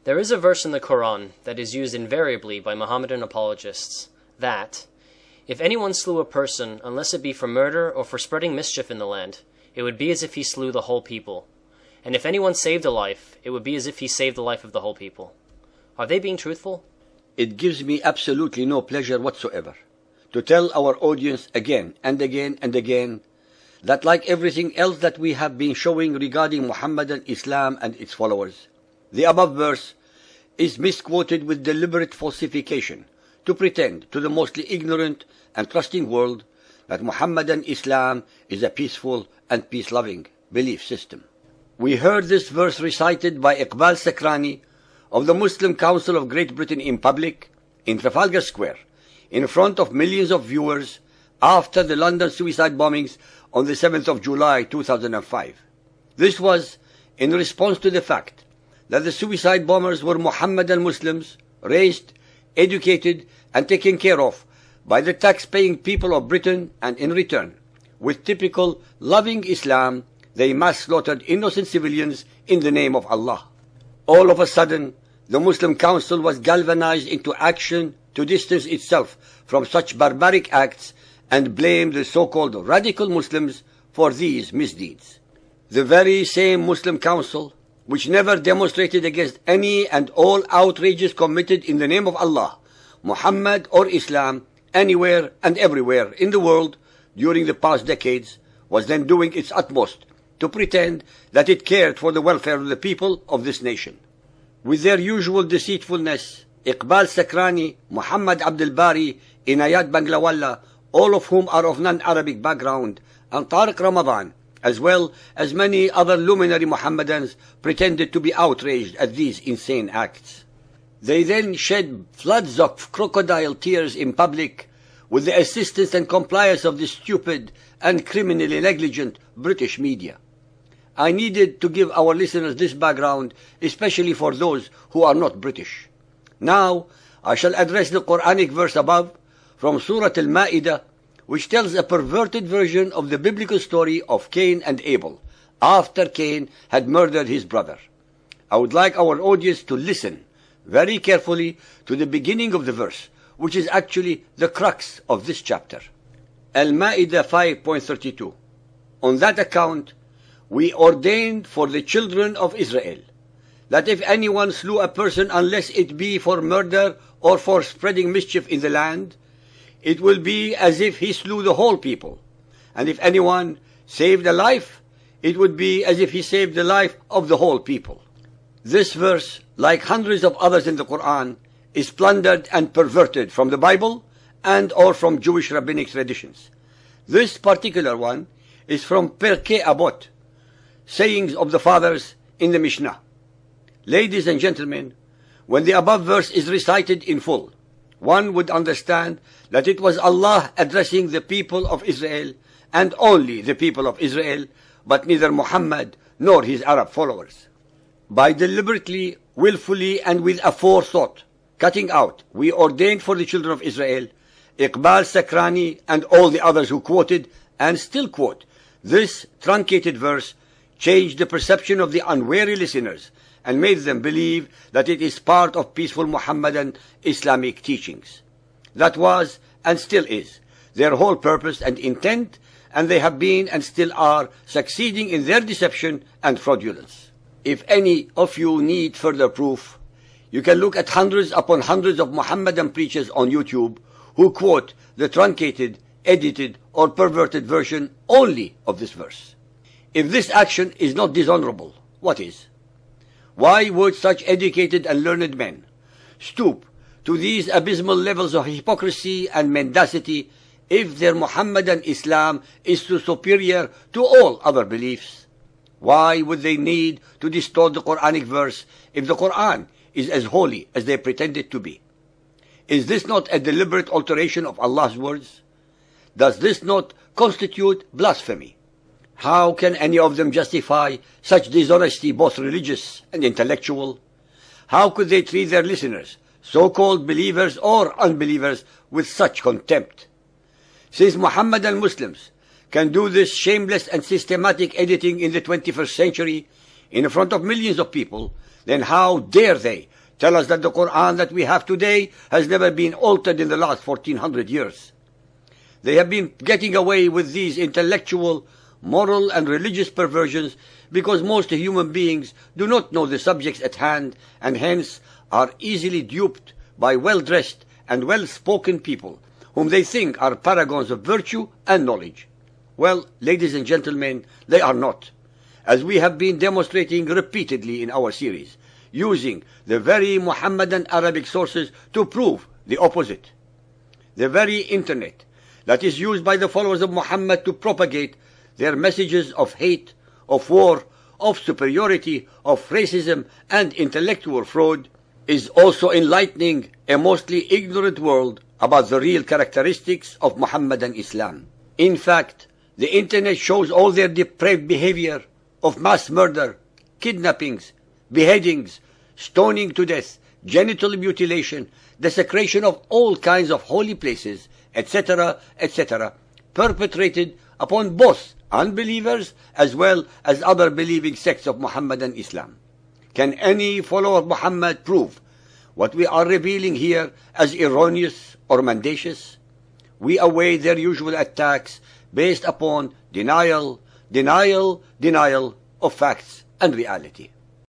There is a verse in the Quran that is used invariably by Mohammedan apologists that, if anyone slew a person, unless it be for murder or for spreading mischief in the land, it would be as if he slew the whole people. And if anyone saved a life, it would be as if he saved the life of the whole people. Are they being truthful? It gives me absolutely no pleasure whatsoever to tell our audience again and again and again that, like everything else that we have been showing regarding Muhammadan Islam and its followers, the above verse is misquoted with deliberate falsification to pretend to the mostly ignorant and trusting world that Muhammadan Islam is a peaceful and peace-loving belief system. We heard this verse recited by Iqbal Sakrani of the Muslim Council of Great Britain in public, in Trafalgar Square, in front of millions of viewers after the London suicide bombings on the 7th of July 2005. This was in response to the fact that the suicide bombers were Muhammadan Muslims, raised, educated, and taken care of by the tax-paying people of Britain, and in return, with typical loving Islam, they mass-slaughtered innocent civilians in the name of Allah. All of a sudden, the Muslim Council was galvanized into action to distance itself from such barbaric acts and blame the so-called radical Muslims for these misdeeds. The very same Muslim Council, which never demonstrated against any and all outrages committed in the name of Allah, Muhammad, or Islam, anywhere and everywhere in the world during the past decades, was then doing its utmost to pretend that it cared for the welfare of the people of this nation. With their usual deceitfulness, Iqbal Sakrani, Muhammad Abdul Bari, Inayat Banglawala, all of whom are of non-Arabic background, and Tariq Ramadan, as well as many other luminary Muhammadans, pretended to be outraged at these insane acts. They then shed floods of crocodile tears in public with the assistance and compliance of the stupid and criminally negligent British media. I needed to give our listeners this background, especially for those who are not British. Now, I shall address the Quranic verse above from Surah Al-Ma'idah, which tells a perverted version of the biblical story of Cain and Abel, after Cain had murdered his brother. I would like our audience to listen very carefully to the beginning of the verse, which is actually the crux of this chapter. Al-Ma'idah 5.32. On that account, we ordained for the children of Israel that if anyone slew a person unless it be for murder or for spreading mischief in the land, it will be as if he slew the whole people. And if anyone saved a life, it would be as if he saved the life of the whole people. This verse, like hundreds of others in the Quran, is plundered and perverted from the Bible and or from Jewish rabbinic traditions. This particular one is from Pirkei Avot, sayings of the fathers in the Mishnah. Ladies and gentlemen, when the above verse is recited in full, one would understand that it was Allah addressing the people of Israel, and only the people of Israel, but neither Muhammad nor his Arab followers. By deliberately, willfully, and with aforethought cutting out, we ordained for the children of Israel, Iqbal Sakrani and all the others who quoted and still quote this truncated verse changed the perception of the unwary listeners and made them believe that it is part of peaceful Muhammadan Islamic teachings. That was, and still is, their whole purpose and intent, and they have been and still are succeeding in their deception and fraudulence. If any of you need further proof, you can look at hundreds upon hundreds of Muhammadan preachers on YouTube who quote the truncated, edited, or perverted version only of this verse. If this action is not dishonorable, what is? Why would such educated and learned men stoop to these abysmal levels of hypocrisy and mendacity if their Muhammadan Islam is so superior to all other beliefs? Why would they need to distort the Quranic verse if the Quran is as holy as they pretend it to be? Is this not a deliberate alteration of Allah's words? Does this not constitute blasphemy? How can any of them justify such dishonesty, both religious and intellectual? How could they treat their listeners, so-called believers or unbelievers, with such contempt? Since Muhammadan Muslims can do this shameless and systematic editing in the 21st century, in front of millions of people, then how dare they tell us that the Quran that we have today has never been altered in the last 1400 years? They have been getting away with these intellectual, moral and religious perversions because most human beings do not know the subjects at hand and hence are easily duped by well-dressed and well-spoken people whom they think are paragons of virtue and knowledge. Well, ladies and gentlemen, they are not, as we have been demonstrating repeatedly in our series, using the very Muhammadan Arabic sources to prove the opposite. The very internet that is used by the followers of Muhammad to propagate their messages of hate, of war, of superiority, of racism and intellectual fraud is also enlightening a mostly ignorant world about the real characteristics of Muhammadan Islam. In fact, the internet shows all their depraved behavior of mass murder, kidnappings, beheadings, stoning to death, genital mutilation, desecration of all kinds of holy places, etc., etc., perpetrated upon both unbelievers as well as other believing sects of Muhammadan Islam. Can any follower of Muhammad prove what we are revealing here as erroneous or mendacious? We await their usual attacks based upon denial of facts and reality.